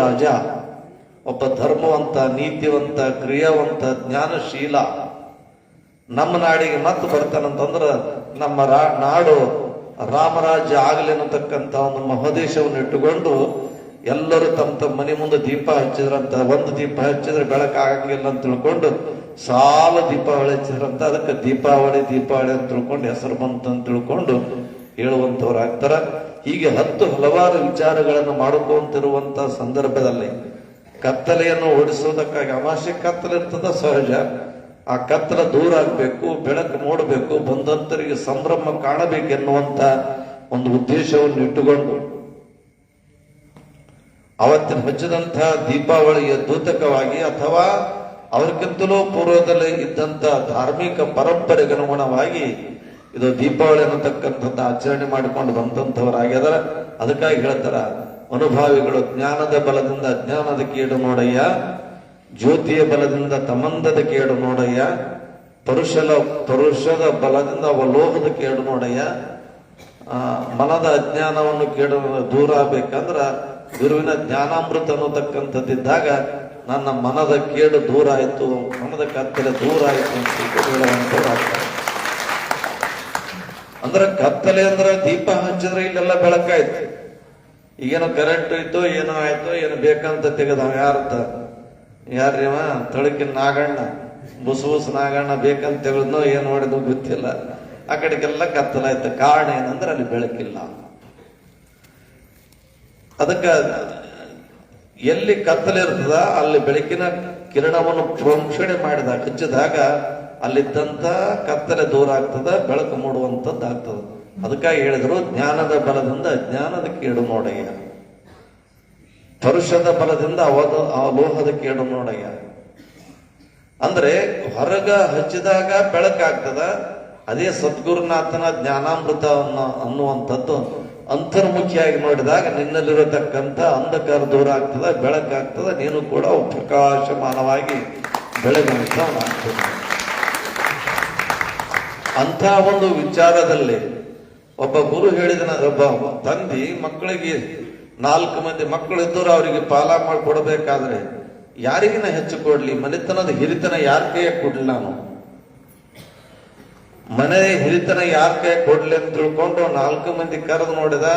ರಾಜ, ಒಬ್ಬ ಧರ್ಮವಂತ, ನೀತಿವಂತ, ಕ್ರಿಯಾವಂತ, ಜ್ಞಾನಶೀಲ ನಮ್ಮ ನಾಡಿಗೆ ಮತ್ತೆ ಬರ್ತಾನಂತಂದ್ರ ನಮ್ಮ ನಾಡು ರಾಮರಾಜ್ಯ ಆಗಲಿ ಅನ್ನತಕ್ಕಂಥ ಒಂದು ಮಹೋದ್ದೇಶವನ್ನು ಇಟ್ಟುಕೊಂಡು ಎಲ್ಲರೂ ತಮ್ಮ ತಮ್ಮ ಮನೆ ಮುಂದೆ ದೀಪ ಹಚ್ಚಿದ್ರಂತ. ಒಂದು ದೀಪ ಹಚ್ಚಿದ್ರೆ ಬೆಳಕಾಗಂಗಿಲ್ಲ ಅಂತ ತಿಳ್ಕೊಂಡು ಸಾಲ ದೀಪಾವಳಿ ಹಚ್ಚಿದ್ರಂತ. ಅದಕ್ಕೆ ದೀಪಾವಳಿ ಅಂತ ತಿಳ್ಕೊಂಡು ಹೆಸರು ಬಂತು ಅಂತ ತಿಳ್ಕೊಂಡು ಹೇಳುವಂತವ್ರಾಗ್ತಾರ. ಹೀಗೆ ಹಲವಾರು ವಿಚಾರಗಳನ್ನು ಮಾಡಿಕೊಂತಿರುವಂತ ಸಂದರ್ಭದಲ್ಲಿ ಕತ್ತಲೆಯನ್ನು ಓಡಿಸುವುದಕ್ಕಾಗಿ ಅಮಾವಾಸ್ಯೆ ಕತ್ತಲೆ ಇರ್ತದ ಸಹಜ. ಆ ಕತ್ತಲ ದೂರ ಆಗ್ಬೇಕು, ಬೆಳಕು ಮೂಡಬೇಕು, ಬಂದಂತರಿಗೆ ಸಂಭ್ರಮ ಕಾಣಬೇಕೆನ್ನುವಂತ ಒಂದು ಉದ್ದೇಶವನ್ನು ಇಟ್ಟುಕೊಂಡು ಅವತ್ತಿನ ಹಚ್ಚಿದಂತಹ ದೀಪಾವಳಿಯ ದ್ಯೋತಕವಾಗಿ ಅಥವಾ ಅವರಿಗಿಂತಲೂ ಪೂರ್ವದಲ್ಲಿ ಇದ್ದಂತ ಧಾರ್ಮಿಕ ಪರಂಪರೆಗೆ ಅನುಗುಣವಾಗಿ ಇದು ದೀಪಾವಳಿ ಅನ್ನತಕ್ಕಂಥದ್ದು ಆಚರಣೆ ಮಾಡಿಕೊಂಡು ಬಂದಂಥವರಾಗ್ಯದಾರ. ಅದಕ್ಕಾಗಿ ಹೇಳ್ತಾರ ಅನುಭಾವಿಗಳು, ಜ್ಞಾನದ ಬಲದಿಂದ ಅಜ್ಞಾನದ ಕೇಡು ನೋಡಯ್ಯ, ಜ್ಯೋತಿಯ ಬಲದಿಂದ ತಮಂದದ ಕೇಡು ನೋಡಯ್ಯ, ಪರುಷದ ಬಲದಿಂದ ಅವಲೋಹದ ಕೇಡು ನೋಡಯ್ಯ. ಮನದ ಅಜ್ಞಾನವನ್ನು ಕೇಡು ದೂರ ಆಗ್ಬೇಕಂದ್ರ ಗುರುವಿನ ಜ್ಞಾನಾಮೃತ ಅನ್ನತಕ್ಕಂಥದ್ದಿದ್ದಾಗ ನನ್ನ ಮನದ ಕೇಡು ದೂರ ಆಯ್ತು, ಮನದ ಕತ್ತಲೆ ದೂರ ಆಯ್ತು ಅಂತ ಹೇಳುವಂಥವ್ರಾಗ್ತಾರೆ. ಅಂದ್ರೆ ಕತ್ತಲೆ ಅಂದ್ರೆ ದೀಪ ಹಚ್ಚಿದ್ರೆ ಇಲ್ಲೆಲ್ಲ ಬೆಳಕಾಯ್ತು. ಈಗೇನೋ ಕರೆಂಟ್ ಇತ್ತು, ಏನೋ ಆಯ್ತು, ಏನು ಬೇಕಂತ ತೆಗೆದ ಯಾರ್ರಿವ ತಳಕಿನ ನಾಗಣ್ಣ, ಬುಸ್ ನಾಗಣ್ಣ ಬೇಕಂತ ತೆಗೆದ್ನೋ ಏನ್ ನೋಡಿದ್ನೋ ಗೊತ್ತಿಲ್ಲ. ಆ ಕಡೆಗೆಲ್ಲ ಕತ್ತಲಾಯ್ತು. ಕಾರಣ ಏನಂದ್ರೆ ಅಲ್ಲಿ ಬೆಳಕಿಲ್ಲ. ಅದಕ್ಕ ಎಲ್ಲಿ ಕತ್ತಲೆ ಇರ್ತದ ಅಲ್ಲಿ ಬೆಳಕಿನ ಕಿರಣವನ್ನು ಪ್ರೋಕ್ಷಣೆ ಮಾಡಿದಾಗ ಹಚ್ಚಿದಾಗ ಅಲ್ಲಿದ್ದಂತ ಕತ್ತಲೆ ದೂರ ಆಗ್ತದ, ಬೆಳಕು ಮೂಡುವಂಥದ್ದು ಆಗ್ತದ. ಅದಕ್ಕಾಗಿ ಹೇಳಿದ್ರು ಜ್ಞಾನದ ಬಲದಿಂದ ಅಜ್ಞಾನದ ಕೇಡು ನೋಡಯ್ಯ, ಪರುಷದ ಬಲದಿಂದ ಅವಲೋಹದ ಕೇಡು ನೋಡಯ್ಯ. ಅಂದ್ರೆ ಹೊರಗ ಹಚ್ಚಿದಾಗ ಬೆಳಕಾಗ್ತದ. ಅದೇ ಸದ್ಗುರುನಾಥನ ಜ್ಞಾನಾಮೃತ ಅನ್ನುವಂಥದ್ದು ಅಂತರ್ಮುಖಿಯಾಗಿ ನೋಡಿದಾಗ ನಿನ್ನಲ್ಲಿರತಕ್ಕಂಥ ಅಂಧಕಾರ ದೂರ ಆಗ್ತದ, ಬೆಳಕಾಗ್ತದ, ನೀನು ಕೂಡ ಪ್ರಕಾಶಮಾನವಾಗಿ ಬೆಳಗುವಂಥವನಾಗ್ತದೆ. ಅಂಥ ಒಂದು ವಿಚಾರದಲ್ಲಿ ಒಬ್ಬ ಗುರು ಹೇಳಿದನ, ಒಬ್ಬ ತಂದೆ ಮಕ್ಕಳಿಗೆ 4 ಮಂದಿ ಮಕ್ಕಳು ಇದ್ದವರು ಅವರಿಗೆ ಪಾಲ ಮಾಡಿ ಕೊಡಬೇಕಾದ್ರೆ ಯಾರಿಗಿನ ಹೆಚ್ಚು ಕೊಡ್ಲಿ, ಮನೆತನದ ಹಿರಿತನ ಯಾರ ಕೈಯ ಕೊಡ್ಲಿ, ನಾನು ಮನೆ ಹಿರಿತನ ಯಾರ ಕೈ ಕೊಡ್ಲಿ ಅಂತ ತಿಳ್ಕೊಂಡು 4 ಮಂದಿ ಕರೆದು ನೋಡಿದ.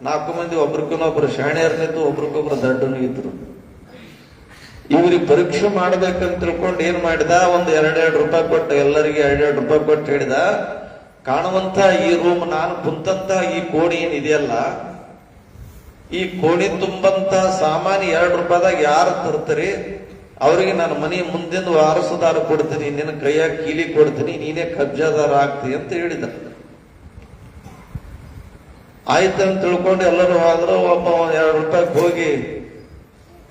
4 ಮಂದಿ ಒಬ್ರಿಗೊಬ್ಬರು ಶಾಣೆಯರ್ನಿದ್ದು, ಒಬ್ರಿಗೊಬ್ರು ದಡ್ಡನು ಇದ್ರು. ಇವ್ರಿಗೆ ಪರೀಕ್ಷೆ ಮಾಡ್ಬೇಕಂತ ತಿಳ್ಕೊಂಡು ಏನ್ ಮಾಡಿದ, ಒಂದು 2 ರೂಪಾಯಿ ಕೊಟ್ಟು ಎಲ್ಲರಿಗೆ 2 ರೂಪಾಯಿ ಕೊಟ್ಟು ಹೇಳಿದ, ಕಾಣುವಂತ ಈ ರೂಮ್ ನಾನು ಕುಂತಂತ ಈ ಕೋಣಿ ಏನಿದೆಯಲ್ಲ, ಈ ಕೋಣಿ ತುಂಬಂತ ಸಾಮಾನ್ಯ 2 ರೂಪಾಯಿದಾಗ ಯಾರು ತರ್ತೀರಿ ಅವ್ರಿಗೆ ನಾನು ಮನೆ ಮುಂದಿನ ವಾರಸುದಾರ ಕೊಡ್ತೀನಿ, ನಿನ್ನ ಕೈಯಾಗ ಕೀಲಿ ಕೊಡ್ತೀನಿ, ನೀನೇ ಕಬ್ಜಾದಾರ ಆಗ್ತಿ ಅಂತ ಹೇಳಿದ. ಆಯ್ತಂತ ತಿಳ್ಕೊಂಡು ಎಲ್ಲರೂ ಆದ್ರೂ ಒಬ್ಬ 2 ರೂಪಾಯಿಗೆ ಹೋಗಿ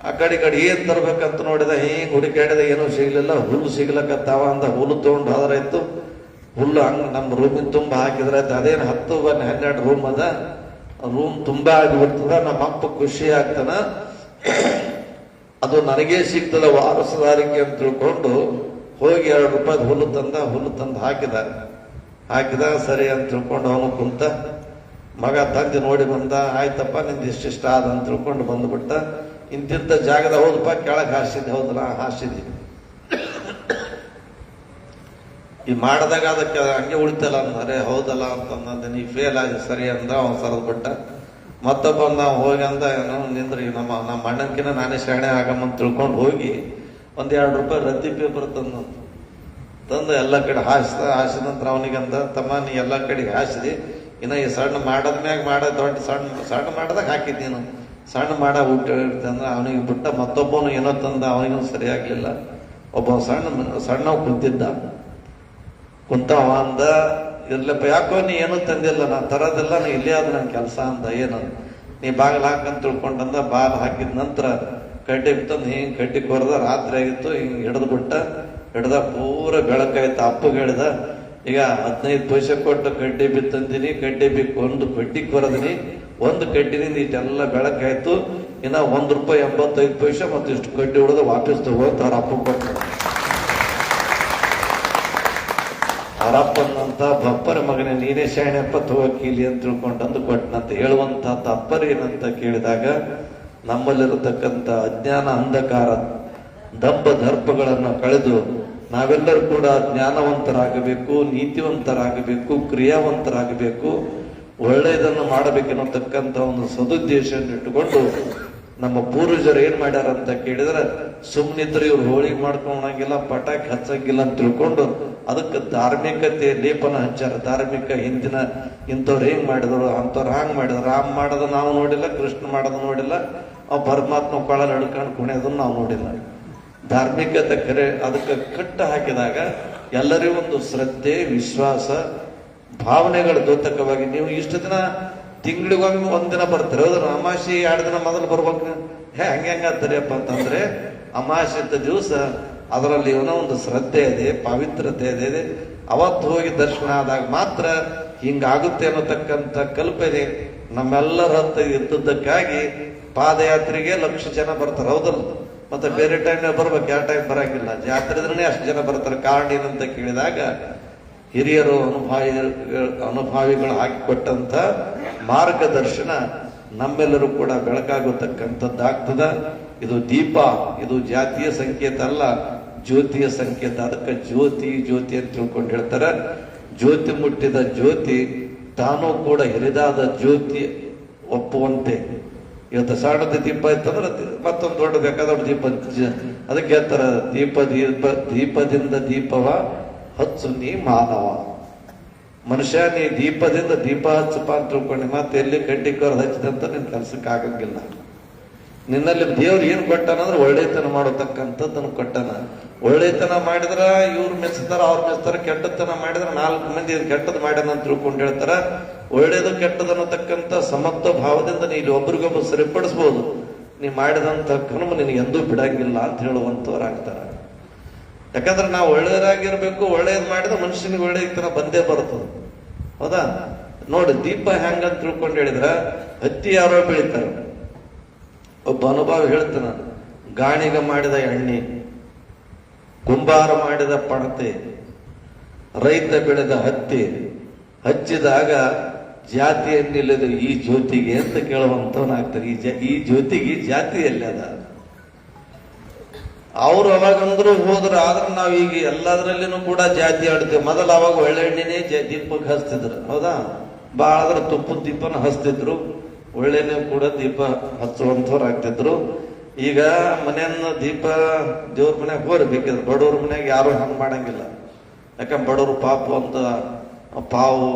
ಆ ಕಡೆ ಏನ್ ತರ್ಬೇಕಂತ ನೋಡಿದ. ಹಿಂಗ್ ಹುಡುಕಾಡಿದ, ಏನೂ ಸಿಗ್ಲಿಲ್ಲ. ಹುಲ್ಲು ಸಿಗ್ಲಕತ್ತಾವ ಅಂದ. ಹುಲ್ಲು ತಗೊಂಡು ಹೋದ್ರಾಯ್ತು. ಹುಲ್ಲು ಹಂಗ ನಮ್ಮ ರೂಮಿನ ತುಂಬ ಹಾಕಿದ್ರಾಯ್ತು. ಅದೇನು 10-12 ರೂಮ್ ಅದ, ರೂಮ್ ತುಂಬಾ ಆಗಿಬಿಡ್ತದ. ನಮ್ಮ ಅಪ್ಪ ಖುಷಿ ಆಗ್ತಾನ, ಅದು ನನಗೇ ಸಿಗ್ತದ ವಾರಸುದಾರಿಕೆ ಅಂತ ತಿಳ್ಕೊಂಡು ಹೋಗಿ 2 ರೂಪಾಯಿ ಹುಲ್ಲು ತಂದು ಹಾಕಿದ. ಸರಿ ಅಂತ ತಿಳ್ಕೊಂಡು ಅವನು ಕುಂತ. ಮಗ ತಂದೆ ನೋಡಿ ಬಂದ. ಆಯ್ತಪ್ಪ ನಿಂದು ಇಷ್ಟಿಷ್ಟ ಆದ ಅಂತ ತಿಳ್ಕೊಂಡು ಬಂದ್ಬಿಟ್ಟ. ಇಂತಿಂತ ಜಾಗದ ಹೌದಪ್ಪ, ಕೆಳಗೆ ಹಾಸಿದ್ದೆ. ಹೌದಲ್ಲ, ಹಾಸಿದ್ದಿ. ಈ ಮಾಡಿದಾಗ ಅದಕ್ಕೆ ಹಂಗೆ ಉಳಿತಲ್ಲ ಅಂದ್ರೆ ಹೌದಲ್ಲ ಅಂತಂದ. ನೀ ಫೇಲ್ ಆಗಿ ಸರಿ ಅಂದ. ಅವನು ಸರದ್ ಬಿಟ್ಟ. ಮತ್ತೊಬ್ಬ ನಾವು ಹೋಗಿ ಅಂದ, ಏನೋ ನಿಂದ್ರಿ, ನಮ್ಮ ಅಣ್ಣನ್ಕಿನ ನಾನೇ ಶಾಣೆ ಆಗಮ್ಮಂತ ತಿಳ್ಕೊಂಡು ಹೋಗಿ 1-2 ರೂಪಾಯಿ ರದ್ದಿ ಪೇಪರ್ ತಂದು ಎಲ್ಲ ಕಡೆ ಹಾಸಿದ ನಂತರ ಅವನಿಗಂದ, ತಮ್ಮ ನೀ ಎಲ್ಲ ಕಡೆಗೆ ಹಾಸಿದಿ, ಇನ್ನ ಈ ಸಣ್ಣ ಮಾಡದ್ಮ್ಯಾಗ ದೊಡ್ಡ ಸಣ್ಣ ಮಾಡದಾಗ ಹಾಕಿದ್ ನೀನು, ಸಣ್ಣ ಮಾಡ ಊಟ ಅಂದ್ರೆ ಅವನಿಗೆ ಬಿಟ್ಟ. ಮತ್ತೊಬ್ಬನು ಏನೋ ತಂದ, ಅವನಿಗೂ ಸರಿಯಾಗ್ಲಿಲ್ಲ. ಒಬ್ಬ ಸಣ್ಣ ಕುಂತವ ಅಂದ, ಇರ್ಲಪ್ಪ ಯಾಕೋ ನೀ ಏನೂ ತಂದಿಲ್ಲ, ನಾ ತರೋದಿಲ್ಲ, ನಾ ಇಲ್ಲೇ ಆದ ನನ್ನ ಕೆಲಸ ಅಂದ. ಏನು ನೀ ಬಾಗಿಲು ಹಾಕಂತ ತಿಳ್ಕೊಂಡಂದ. ಬಾಗಿಲು ಹಾಕಿದ ನಂತರ ಕಡ್ಡಿ ತಂದು ಹಿಂಗೆ ಕಡ್ಡಿ ಕೊರದ. ರಾತ್ರಿ ಆಗಿತ್ತು. ಹಿಂಗೆ ಹಿಡ್ದ ಪೂರ ಬೆಳಕಾಯ್ತು. ಅಪ್ಪಗೆ ಹೇಳಿದ, ಈಗ 15 ಪೈಸೆ ಕೊಟ್ಟು ಕಡ್ಡಿ ಬಿತ್ತಂತೀನಿ, ಕಡ್ಡಿ ಬಿಕ್ಕು 1 ಕಡ್ಡಿ ಕೊರದಿನಿ, 1 ಕಡ್ಡಿನಿಂದ ಇಷ್ಟೆಲ್ಲ ಬೆಳಕಾಯ್ತು. ಇನ್ನ ₹1.85 ಮತ್ತು ಇಷ್ಟು ಕಡ್ಡಿ ಹೊಡೆದು ವಾಪಸ್ ತಗೋತ ಅವ್ರ ಅಪ್ಪ ಕೊಟ್ಟು. ಅವರಪ್ಪನಂತ ಬಪ್ಪರ ಮಗನೇ ನೀನೇ ಶಾಣೆಪ್ಪ ತಗೋಕೀಲಿ ಅಂತ ತಿಳ್ಕೊಂಡಂದು ಕೊಟ್ಟನಂತ. ಹೇಳುವಂತ ತಾತ್ಪರ್ಯ ಏನಂತ ಕೇಳಿದಾಗ ನಮ್ಮಲ್ಲಿರತಕ್ಕಂಥ ಅಜ್ಞಾನ ಅಂಧಕಾರ ದಂಭ ದರ್ಪಗಳನ್ನು ಕಳೆದು ನಾವೆಲ್ಲರೂ ಕೂಡ ಜ್ಞಾನವಂತರಾಗಬೇಕು, ನೀತಿವಂತರಾಗಬೇಕು, ಕ್ರಿಯಾವಂತರಾಗಬೇಕು, ಒಳ್ಳೆಯದನ್ನು ಮಾಡಬೇಕೆನ್ನತಕ್ಕಂಥ ಒಂದು ಸದುದ್ದೇಶವನ್ನು ಇಟ್ಟುಕೊಂಡು ನಮ್ಮ ಪೂರ್ವಜರು ಏನ್ ಮಾಡ್ಯಾರ ಅಂತ ಕೇಳಿದ್ರೆ, ಸುಮ್ಮನಿದ್ರೆ ಇವ್ರು ಹೋಳಿಗೆ ಮಾಡ್ಕೊಂಡಂಗಿಲ್ಲ, ಪಟಾಕಿ ಹಚ್ಚಂಗಿಲ್ಲ ಅಂತ ತಿಳ್ಕೊಂಡು ಅದಕ್ಕೆ ಧಾರ್ಮಿಕತೆ ಲೇಪನ ಹಚ್ಚಾರ. ಧಾರ್ಮಿಕ ಹಿಂದಿನ ಇಂಥವ್ರು ಹೆಂಗ್ ಮಾಡಿದ್ರು, ಅಂಥವ್ರು ಹಾಂಗ್ ಮಾಡಿದ್ರು. ರಾಮ್ ಮಾಡೋದು ನಾವು ನೋಡಿಲ್ಲ, ಕೃಷ್ಣ ಮಾಡೋದು ನೋಡಿಲ್ಲ, ಅವ್ ಪರಮಾತ್ಮ ಕೊಳ ನಡ್ಕೊಂಡು ಕುಣಿಯೋದನ್ನು ನಾವು ನೋಡಿಲ್ಲ. ಧಾರ್ಮಿಕತೆ ಕರೆ ಅದಕ್ಕೆ ಕಟ್ಟು ಹಾಕಿದಾಗ ಎಲ್ಲರಿಗೂ ಒಂದು ಶ್ರದ್ಧೆ, ವಿಶ್ವಾಸ, ಭಾವನೆಗಳ ದ್ಯೋತಕವಾಗಿ ನೀವು ಇಷ್ಟು ದಿನ ತಿಂಗಳಿಗೊಮ್ಮೆ ಒಂದಿನ ಬರ್ತಾರೆ, ಹೌದ್ರ? ಅಮಾಸಿ 2 ದಿನ ಮೊದಲು ಬರ್ಬೇಕು. ಹಂಗಂಗಾಗ್ತಾರಪ್ಪ ಅಂತಂದ್ರೆ ಅಮಾಸಿದ್ದ ದಿವಸ ಅದರಲ್ಲಿ ಏನೋ ಒಂದು ಶ್ರದ್ಧೆ ಇದೆ, ಪವಿತ್ರತೆ ಇದೆ. ಅವತ್ತು ಹೋಗಿ ದರ್ಶನ ಆದಾಗ ಮಾತ್ರ ಹಿಂಗಾಗುತ್ತೆ ಅನ್ನತಕ್ಕಂಥ ಕಲ್ಪನೆ ನಮ್ಮೆಲ್ಲರ ಹತ್ತ ಇದ್ದದ್ದಕ್ಕಾಗಿ ಪಾದಯಾತ್ರೆಗೆ 1,00,000 ಜನ ಬರ್ತಾರೆ, ಹೌದಲ್ಲ? ಮತ್ತೆ ಬೇರೆ ಟೈಮ್ ಬರ್ಬೇಕು, ಯಾವ ಟೈಮ್ ಬರಂಗಿಲ್ಲ. ಜಾತ್ರೆ ಇದ್ರೆ ಅಷ್ಟು ಜನ ಬರ್ತಾರೆ. ಕಾರಣ ಏನಂತ ಕೇಳಿದಾಗ ಹಿರಿಯರು ಅನುಭಾವಿಗಳು ಹಾಕಿಕೊಟ್ಟಂತ ಮಾರ್ಗದರ್ಶನ ನಮ್ಮೆಲ್ಲರೂ ಕೂಡ ಬೆಳಕಾಗತಕ್ಕಂಥದ್ದಾಗ್ತದ. ಇದು ದೀಪ, ಇದು ಜಾತಿಯ ಸಂಕೇತ ಅಲ್ಲ, ಜ್ಯೋತಿಯ ಸಂಕೇತ. ಅದಕ್ಕೆ ಜ್ಯೋತಿ ಜ್ಯೋತಿ ಅಂತ ತಿಳ್ಕೊಂಡು ಹೇಳ್ತಾರೆ. ಜ್ಯೋತಿ ಮುಟ್ಟಿದ ಜ್ಯೋತಿ ತಾನೂ ಕೂಡ ಹಿರಿದಾದ ಜ್ಯೋತಿ ಒಪ್ಪುವಂತೆ. ಇವತ್ತು ಸಣ್ಣದ ದೀಪ ಇತ್ತಂದ್ರೆ ಮತ್ತೊಂದು ದೊಡ್ಡ ಬೇಕಾದೊಡ್ಡ ದೀಪ, ಅದಕ್ಕೆ ಹೇಳ್ತಾರ ದೀಪದಿಂದ ದೀಪವ ಹಚ್ಚು ನೀ ಮಾನವ. ಮನುಷ್ಯ ನೀ ದೀಪದಿಂದ ದೀಪ ಹಚ್ಚಪ್ಪ ಅಂತ ತಿಳ್ಕೊಂಡು ಮತ್ತೆ ಎಲ್ಲಿ ಕಡ್ಡಿ ಕರ್ದು ಹಚ್ಚಿದಂತ ನಿನ್ ಕೆಲ್ಸಕ್ಕೆ ಆಗಂಗಿಲ್ಲ. ನಿನ್ನಲ್ಲಿ ದೇವ್ರು ಏನ್ ಕೊಟ್ಟಾನಂದ್ರೆ ಒಳ್ಳೆತನ ಮಾಡತಕ್ಕಂಥದ್ದನ್ನು ಕೊಟ್ಟಾನ. ಒಳ್ಳೆತನ ಮಾಡಿದ್ರ ಇವ್ರು ಮೆಚ್ತಾರ, ಅವ್ರು ಮೆಚ್ತಾರ. ಕೆಟ್ಟತನ ಮಾಡಿದ್ರ 4 ಮಂದಿ ಕೆಟ್ಟದ್ ಮಾಡ್ಯಾನ ಅಂತ ತಿಳ್ಕೊಂಡು ಹೇಳ್ತಾರ. ಒಳ್ಳೇದು ಕೆಟ್ಟದ ಅನ್ನತಕ್ಕಂಥ ಸಮತ್ವ ಭಾವದಿಂದ ನೀ ಇಲ್ಲಿ ಒಬ್ರಿಗೊಬ್ಬರು ಸರಿಪಡಿಸ್ಬೋದು. ನೀ ಮಾಡಿದಂತ ಕರ್ಮ ನಿನಗೆ ಎಂದೂ ಬಿಡಂಗಿಲ್ಲ ಅಂತ ಹೇಳುವಂತವ್ರಾಗ್ತಾರ. ಯಾಕಂದ್ರೆ ನಾವು ಒಳ್ಳೆಯರಾಗಿರ್ಬೇಕು. ಒಳ್ಳೇದ್ ಮಾಡಿದ್ರೆ ಮನುಷ್ಯನಿಗೆ ಒಳ್ಳೆಯತನ ಬಂದೇ ಬರ್ತದೆ, ಹೌದಾ? ನೋಡಿ, ದೀಪ ಹೆಂಗಂತ ತಿಳ್ಕೊಂಡು ಹೇಳಿದ್ರ ಹತ್ತಿ ಯಾರೋ ಬೆಳಿತಾರ. ಒಬ್ಬ ಅನುಭವ ಹೇಳ್ತಾನ, ಗಾಣಿಗ ಮಾಡಿದ ಎಣ್ಣೆ, ಕುಂಬಾರ ಮಾಡಿದ ಪಣತೆ, ರೈತ ಬೆಳೆದ ಹತ್ತಿ ಹಚ್ಚಿದಾಗ ಜಾತಿ ಎನ್ನಿಲ್ಲದು ಈ ಜ್ಯೋತಿಗೆ ಅಂತ ಕೇಳುವಂತವನಾಗ್ತಾರೆ. ಈ ಜ್ಯೋತಿಗೆ ಜಾತಿ ಎಲ್ಲಿ ಅದ? ಅವ್ರು ಅವಾಗಂದ್ರು ಹೋದ್ರು. ಆದ್ರೆ ನಾವ್ ಈಗ ಎಲ್ಲದ್ರಲ್ಲಿನೂ ಕೂಡ ಜಾತಿ ಆಡ್ತೀವಿ. ಮೊದಲು ಅವಾಗ ಒಳ್ಳೆ ಎಣ್ಣೆನೇ ದೀಪಕ್ಕೆ ಹಚ್ತಿದ್ರು, ಹೌದಾ? ಬಾಳದ್ರ ತುಪ್ಪದ ದೀಪನ ಹಚ್ತಿದ್ರು, ಒಳ್ಳೆನೆ ಕೂಡ ದೀಪ ಹಚ್ಚುವಂಥವ್ರು ಆಗ್ತಿದ್ರು. ಈಗ ಮನೆಯನ್ನ ದೀಪ ದೇವ್ರ ಮನ್ಯಾಗ ಹೋರ್ಬೇಕಿದ್ರು. ಬಡವ್ರ ಮನ್ಯಾಗ ಯಾರು ಹಂಗ್ ಮಾಡಂಗಿಲ್ಲ. ಯಾಕಂದ್ರೆ ಬಡವ್ರು ಪಾಪು ಅಂತ ಪಾವು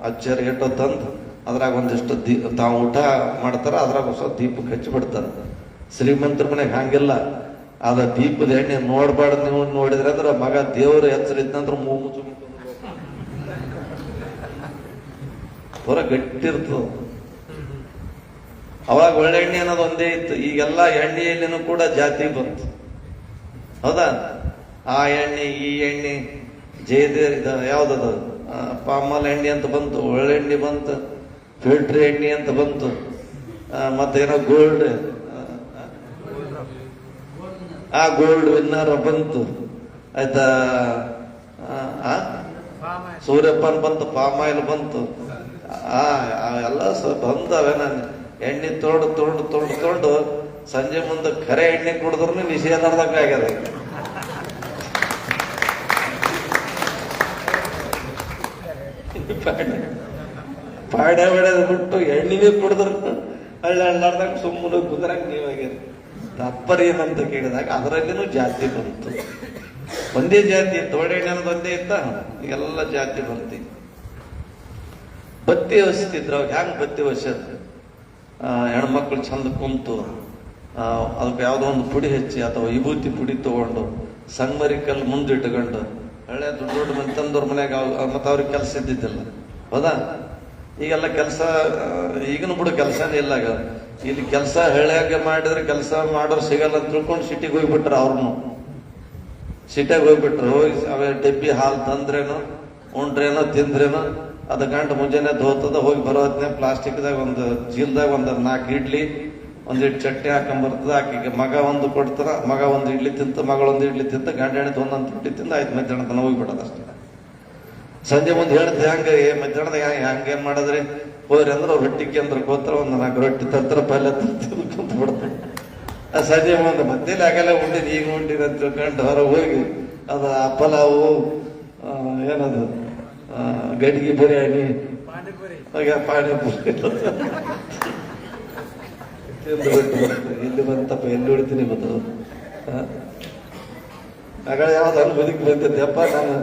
ಅಚ್ಚರಿ ಏಟೋ ತಂದು ಅದ್ರಾಗ ಒಂದಿಷ್ಟು ತಾವು ಊಟ ಮಾಡ್ತಾರ, ಅದ್ರಾಗ ಹೊಸ ದೀಪಕ್ಕೆ ಹಚ್ಚಿ ಬಿಡ್ತಾರ. ಶ್ರೀಮಂತರ ಮನೆಗೆ ಹಂಗಿಲ್ಲ. ಅದ ದೀಪದ ಎಣ್ಣೆ ನೋಡ್ಬಾರ್ದು. ನೀವು ನೋಡಿದ್ರೆ ಅಂದ್ರೆ ಮಗ ದೇವ್ರ ಹೆಸರಿದ್ನಂದ್ರ ಮೂಗು ಹೊರ ಗಟ್ಟಿರ್ತದ. ಅವಾಗ ಒಳ್ಳೆ ಎಣ್ಣೆ ಅನ್ನೋದು ಒಂದೇ ಇತ್ತು. ಈಗೆಲ್ಲ ಎಣ್ಣೆಯಲ್ಲಿನೂ ಕೂಡ ಜಾತಿ ಬಂತು, ಹೌದಾ? ಆ ಎಣ್ಣೆ, ಈ ಎಣ್ಣೆ, ಯಾವ್ದದು ಪಾಮಲ್ ಎಣ್ಣೆ ಅಂತ ಬಂತು, ಒಳ್ಳೆ ಎಣ್ಣೆ ಬಂತು, ಫಿಲ್ಟರ್ ಎಣ್ಣೆ ಅಂತ ಬಂತು, ಮತ್ತೇನೋ ಗೋಲ್ಡ್ ವಿನ್ನರ್ ಬಂತು, ಆಯ್ತಾ? ಸೂರ್ಯಪಾನ ಬಂತು, ಪಾಮ್ ಆಯಿಲ್ ಬಂತು, ಎಲ್ಲ ಬಂದವೆ. ನಾನು ಎಣ್ಣೆ ತೊಗೊಂಡು ಸಂಜೆ ಮುಂದೆ ಖರೆ ಎಣ್ಣೆ ಕುಡಿದ್ರು ವಿಷಯ ನಡೆದಂಗ ಆಗ್ಯದ. ಪಾಡ್ಯ ಹೊಡೆದ್ ಬಿಟ್ಟು ಎಣ್ಣಿನೇ ಕುಡಿದ್ರು ಹಳ್ಳಾಡ್ದಾಗ ಸುಮ್ಮನೆ ಕುದ್ರಂಗ ನೀವಾಗ್ಯದ. ತಪ್ಪರ್ ಏನಂತ ಕೇಳಿದಾಗ ಅದರಲ್ಲಿನೂ ಜಾತಿ ಬಂತು. ಒಂದೇ ಜಾತಿ ಇತ್ತು, ಒಳ್ಳೆ ಎಣ್ಣೆ ಅನ್ನೋದು ಒಂದೇ ಇತ್ತ. ಈಗೆಲ್ಲ ಜಾತಿ ಬರ್ತಿ. ಬತ್ತಿ ಹಚ್ತಿದ್ರು. ಅವಾಗ ಹ್ಯಾಂಗ್ ಬತ್ತಿ ಹಚ್ಚದ? ಹೆಣ್ಮಕ್ಳು ಚಂದ ಕುಂತು ಅದಕ್ಕೆ ಯಾವುದೋ ಒಂದು ಪುಡಿ ಹಚ್ಚಿ ಅಥವಾ ವಿಭೂತಿ ಪುಡಿ ತಗೊಂಡು ಸಂಗಮರಿ ಕಲ್ಲು ಮುಂದಿಟ್ಕೊಂಡು ಹಳೆ ದೊಡ್ಡ ಮಂದಿ ತಂದವ್ರ ಮನ್ಯಾಗ ಮತ್ತೆ ಅವ್ರಿಗೆ ಕೆಲಸ ಇದ್ದಿದ್ದಿಲ್ಲ, ಹೌದಾ? ಈಗೆಲ್ಲ ಕೆಲಸ ಈಗನು ಬಿಡು ಕೆಲಸನೇ ಇಲ್ಲ. ಇಲ್ಲಿ ಕೆಲಸ ಹಳ್ಳಿಯಾಗ ಮಾಡಿದ್ರೆ ಕೆಲಸ ಮಾಡೋರು ಸಿಗಲ್ಲ ಅಂತ ತಿಳ್ಕೊಂಡು ಸಿಟಿಗೆ ಹೋಗ್ಬಿಟ್ರ. ಅವ್ರನ್ನು ಸಿಟಿಗೆ ಹೋಗ್ಬಿಟ್ರು. ಹೋಗಿ ಅವೇ ಡಬ್ಬಿ ಹಾಲು ತಂದ್ರೇನೋ, ಉಂಡ್ರೇನೋ, ತಿಂದ್ರೇನೋ, ಅದ ಗಂಟು ಮುಂಜಾನೆ ಧೋತದ. ಹೋಗಿ ಬರೋ ಹೊತ್ತಿನ ಪ್ಲಾಸ್ಟಿಕ್ದಾಗ ಒಂದು ಚೀಲ್ದಾಗ ಒಂದು 4 ಇಡ್ಲಿ, ಒಂದಿಟ್ಟು ಚಟ್ನಿ ಹಾಕೊಂಡ್ಬರ್ತದ. ಆಕೆಗೆ ಮಗ ಒಂದು ಕೊಡ್ತಾರ, ಮಗ ಒಂದು ಇಡ್ಲಿ ತಿಂತ, ಮಗಳೊಂದು ಇಡ್ಲಿ ತಿಂತ, ಗಂಡ ಹೆಣ್ಣಿದ್ ಒಂದೊಂದು ರೊಟ್ಟಿ ತಿಂದ ಆಯ್ತು. ಮಧ್ಯಾಹ್ನ ತನ ಹೋಗ್ಬಿಡೋದು ಅಷ್ಟೇ. ಸಂಜೆ ಮುಂದೆ ಹೇಳ್ತೆ, ಹಂಗೆ ಮಧ್ಯಾಹ್ನದಾಗ ಹಂಗೇನ್ ಮಾಡಿದ್ರಿ? ಹೋರಿ ಅಂದ್ರೆ ಅವ್ರು ರೊಟ್ಟಿ ಕೇಂದ್ರಕ್ಕೆ ಹೋಗ್ತಾರೆ, ಒಂದು 4 ರೊಟ್ಟಿ ತರ್ತಾರೆ, ಪಲ್ಯ ಕುಂತ ಬಿಡ್ತಾರೆ. ಸಂಜೆ ಮುಂದೆ ಮತ್ತೇಲಿ ಆಗಲ್ಲ ಉಂಡಿನಿ, ಈಗ ಉಂಡಿನ ಅಂತ ತಿಳ್ಕೊಂಡು ಹೊರ ಹೋಗಿ ಅದು ಪಲಾವು, ಏನದು ಗಡಿಗೆ ಬಿರಿಯಾನಿ, ಪಾನಿಪುರಿ ತಿಂದು ಬಿಟ್ಟು ಇಲ್ಲಿ ಬಂತಪ್ಪ, ಎಲ್ಲಿ ಹೊಡಿತೀನಿ ಬಂದು ಆಗ ಯಾವ್ದು ಅಲ್ಲಿ ಮುದುಕಿ ಬಂದಿದ್ದೆಪ್ಪ. ನಾನು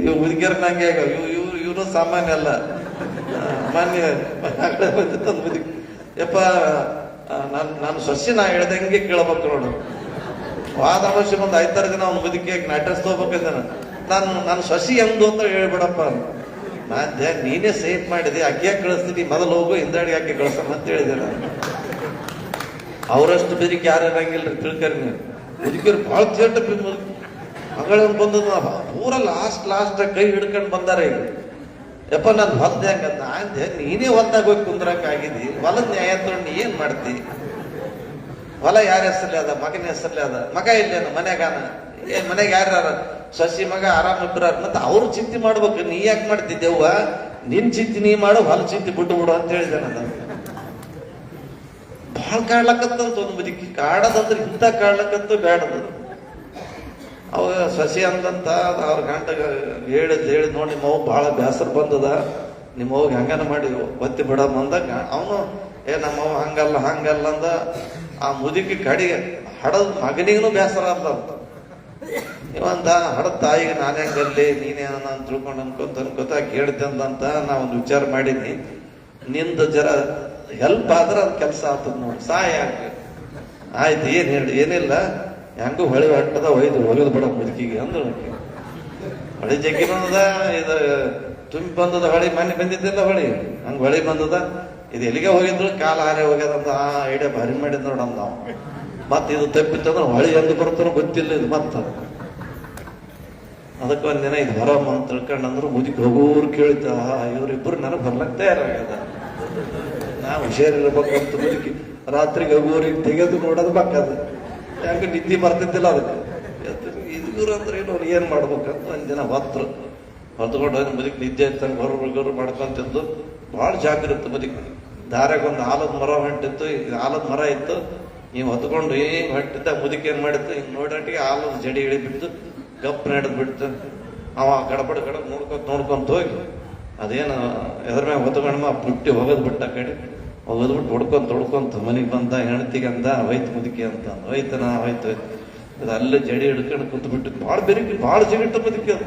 ಇವ್ ಮುದುಕಿಯರ್ ನಂಗೆ ಇವ್ರು ಸಾಮಾನ್ಯ ಅಲ್ಲ, ಮಾನ್ಯ ಆಗಡೆ ಬಂದಿತ್ತು ಅದು ಮುದುಕಿ. ಯಪ್ಪ ನಾನು ಸೊಸಿ ನಾ ಹೇಳ್ದಂಗೆ ಕೇಳ್ಬೇಕು ನೋಡು. ವಾದ ವರ್ಷ ಒಂದು 5-6 ದಿನ ಅವ್ನು ಮುದುಕಿಯಾಗಿ ನಟಿಸ್ತೋಗ್ಬೇಕಂದ ನಾನು ಸೊಸಿ ಎಂದು ಅಂತ ಹೇಳ್ಬಿಡಪ್ಪ. ನೀನೇ ಸೇಫ್ ಮಾಡಿದೆ, ಅಕ್ಕಿಯಾಗಿ ಕಳಿಸ್ತೀನಿ, ಮೊದಲು ಹೋಗು, ಹಿಂದಾಡಿ ಹಾಕಿ ಕಳ್ಸಮ್ಮ ಅಂತ ಹೇಳಿದೆ ನಾನು. ಅವರಷ್ಟು ಬೆದಿಕೆ ಯಾರು ಇರಂಗಿಲ್ರಿ, ತಿಳ್ಕರಿ ನೀವು. ಮುದುಕಿಯರು ಭಾಳ ಥೇಟ್ ಮಗಳ ಬಂದದ ಪೂರ ಲಾಸ್ಟ್ ಕೈ ಹಿಡ್ಕೊಂಡು ಬಂದಾರ. ಈಗ ಯಪ್ಪ ನಾನು ಹೊಲ್ದೆ ಹಂಗಂತ ಅಂದೆ, ನೀನೇ ಹೊಲ್ದಾಗ ಹೋಗಿ ಕುಂದ್ರಕ್ ಆಗಿದ್ದಿ, ಹೊಲದ ನ್ಯಾಯ ತಗೊಂಡು ಏನ್ ಮಾಡ್ತಿ? ಹೊಲ ಯಾರ ಹೆಸರ್ಲಿ ಅದ? ಮಗನ ಹೆಸರ್ಲಿ ಅದ. ಮಗ ಇಲ್ಲೇನು ಮನ್ಯಾಗಾನ? ಮನೆಗೆ ಯಾರ ಸಸಿ ಮಗ ಆರಾಮ್ ಇಬ್ಬರಾರ, ಮತ್ತೆ ಅವ್ರು ಚಿಂತೆ ಮಾಡ್ಬೇಕು, ನೀ ಯಾಕೆ ಮಾಡ್ತಿದ್ದೆವ್ವ? ನಿನ್ ಚಿಂತೆ ನೀ ಮಾಡು, ಹೊಲ ಚಿಂತೆ ಬಿಟ್ಟು ಬಿಡು ಅಂತ ಹೇಳಿದೆ ನಾನು. ಭಾಳ ಕಾಡ್ಲಕ್ಕಂತ ಒಂದು ಬದುಕಿ ಕಾಡದಂದ್ರೆ ಇಂಥ ಕಾಡ್ಲಕ್ಕಂತೂ ಬೇಡದು. ಅವ ಸಸಿ ಅಂದಂತ ಅವ್ರ ಗಂಟಗ ಹೇಳಿ ನೋಡಿ, ನಿಮ್ಮ ಅವ್ ಭಾಳ ಬೇಸರ ಬಂದದ, ನಿಮ್ಮ ಅವ್ಗೆ ಹಂಗನ ಮಾಡಿ ಒತ್ತಿ ಬಿಡಮ್ಮ ಅಂದಾಗ ಅವನು ನಮ್ಮವ್ ಹಂಗಲ್ಲ ಅಂದ. ಆ ಮುದುಕಿ ಕಡೆಗೆ ಹಡದ ಮಗನಿಗೂ ಬೇಸರ ಅಂತ ಇವಂದ ಹಡದ ತಾಯಿಗೆ ನಾನೇ ಹಂಗಲ್ಲಿ ನೀನೇನ ನಾನು ತಿಳ್ಕೊಂಡು ಅನ್ಕೋತ ಕೇಳ್ತೆ ಅಂತ ನಾ ಒಂದು ವಿಚಾರ ಮಾಡೀನಿ. ನಿಂದು ಜರ ಹೆಲ್ಪ್ ಆದ್ರೆ ಅದು ಕೆಲಸ ಆಗ್ತದ ನೋಡಿ, ಸಹಾಯ ಆಗ ಆಯ್ತು. ಏನ್ ಹೇಳಿ? ಏನಿಲ್ಲ, ಹೆಂಗೂ ಹೊಳಿ ಹೊಟ್ಟದ ಒಯ್ದು ಬಿಡ ಮುದುಕಿಗೆ ಅಂದ್ರು. ಹೊಳಿ ಜಗ್ಗಿನೂ ಅದ, ಇದು ತುಂಬಿ ಬಂದದ ಹೊಳಿ, ಮನೆ ಬಂದಿದ್ದಿಲ್ಲ ಹೊಳಿ, ಹಂಗ ಹೊಳಿ ಬಂದದ. ಇದು ಎಲ್ಲಿಗೆ ಹೋಗಿದ್ರು, ಕಾಲ ಹಾರೆ ಹೋಗ್ಯದಂತ. ಆ ಐಡಿಯಾ ಭಾರಿ ಮಾಡಿದ್ ನೋಡಂದ ನಾವು. ಮತ್ ಇದು ತಪ್ಪಿತ್ತಂದ್ರೆ ಹೊಳಿ ಎಂದು ಬರ್ತಾನೋ ಗೊತ್ತಿಲ್ಲ ಇದು. ಮತ್ತ ಅದಕ್ಕೆ ಒಂದಿನ ಇದು ಬರಮ್ಮ ಅಂತ ತಿಳ್ಕೊಂಡಂದ್ರು ಮುದುಕಿ ಹೋಗೋರು ಕೇಳಿತ, ಇವ್ರಿಬ್ರು ನನಗೆ ಬರ್ಲಕ್ ತಯಾರಾಗ್ಯದ. ನಾ ಹುಷಾರಿರ್ಬೇಕಂತ ಮುದುಕಿ ರಾತ್ರಿಗೆ ಹೋಗೋರಿಗೆ ತೆಗೆದು ನೋಡೋದು ಬಾಕದ. ಯಾಕೆ ನಿದ್ದೆ ಬರ್ತಿದ್ದಿಲ್ಲ ಅದಕ್ಕೆ. ಇವ್ರು ಅಂದ್ರೆ ಏನು ಏನ್ ಮಾಡ್ಬೇಕಂತ ಒಂದಿನ ಹೊತ್ಕೊಂಡು ಮುದುಕಿ ನಿದ್ದೆ ಇತ್ತಂಗೆ ಹೊರಗರು ಮಾಡ್ಕೊಂತಿದ್ದು. ಭಾಳ ಜಾಗ್ರತೆ ಮುದುಕಿ. ದಾರ್ಯಾಗ ಒಂದು ಆಲದ ಮರ ಹೊಂಟಿತ್ತು, ಆಲದ ಮರ ಇತ್ತು. ನೀವು ಹೊತ್ಕೊಂಡು ಹಿಂಗ್ ಹೊಂಟಿದ್ದ ಮುದುಕಿ ಏನ್ ಮಾಡಿತ್ತು, ಹಿಂಗ್ ನೋಡಟ್ಟಿಗೆ ಆಲದ ಜಡಿ ಇಳಿಬಿಟ್ಟು ಗಪ್ ನಡೆದ್ ಬಿಡ್ತು. ಅವ ಗಡಬಡ ನೋಡ್ಕೊಂತ ಹೋಗಿ ಅದೇನು ಎದ್ರ ಮ್ಯಾಗ ಹೊತ್ಕೊಂಡ ಪುಟ್ಟಿ ಹೋಗೋದ್ ಬಿಟ್ಟ ಕಡೆ ಹೋಗೋದ್ಬಿಟ್ಟು ಹೊಡ್ಕೊಂತ ಮನೆಗೆ ಬಂದ. ಹೆಣ್ತಿಗೆ ಅಂದ, ಹೋಯ್ತು ಮುದುಕಿ ಅಂತ. ಹೋಯ್ತು ಇದು ಅಲ್ಲೇ ಜಡಿ ಹಿಡ್ಕೊಂಡು ಕುಂತು ಬಿಟ್ಟು ಭಾಳ ಬೆರಿಕಿ, ಭಾಳ ಜಿಗಿಟ್ಟು ಮುದುಕಿ ಅದು.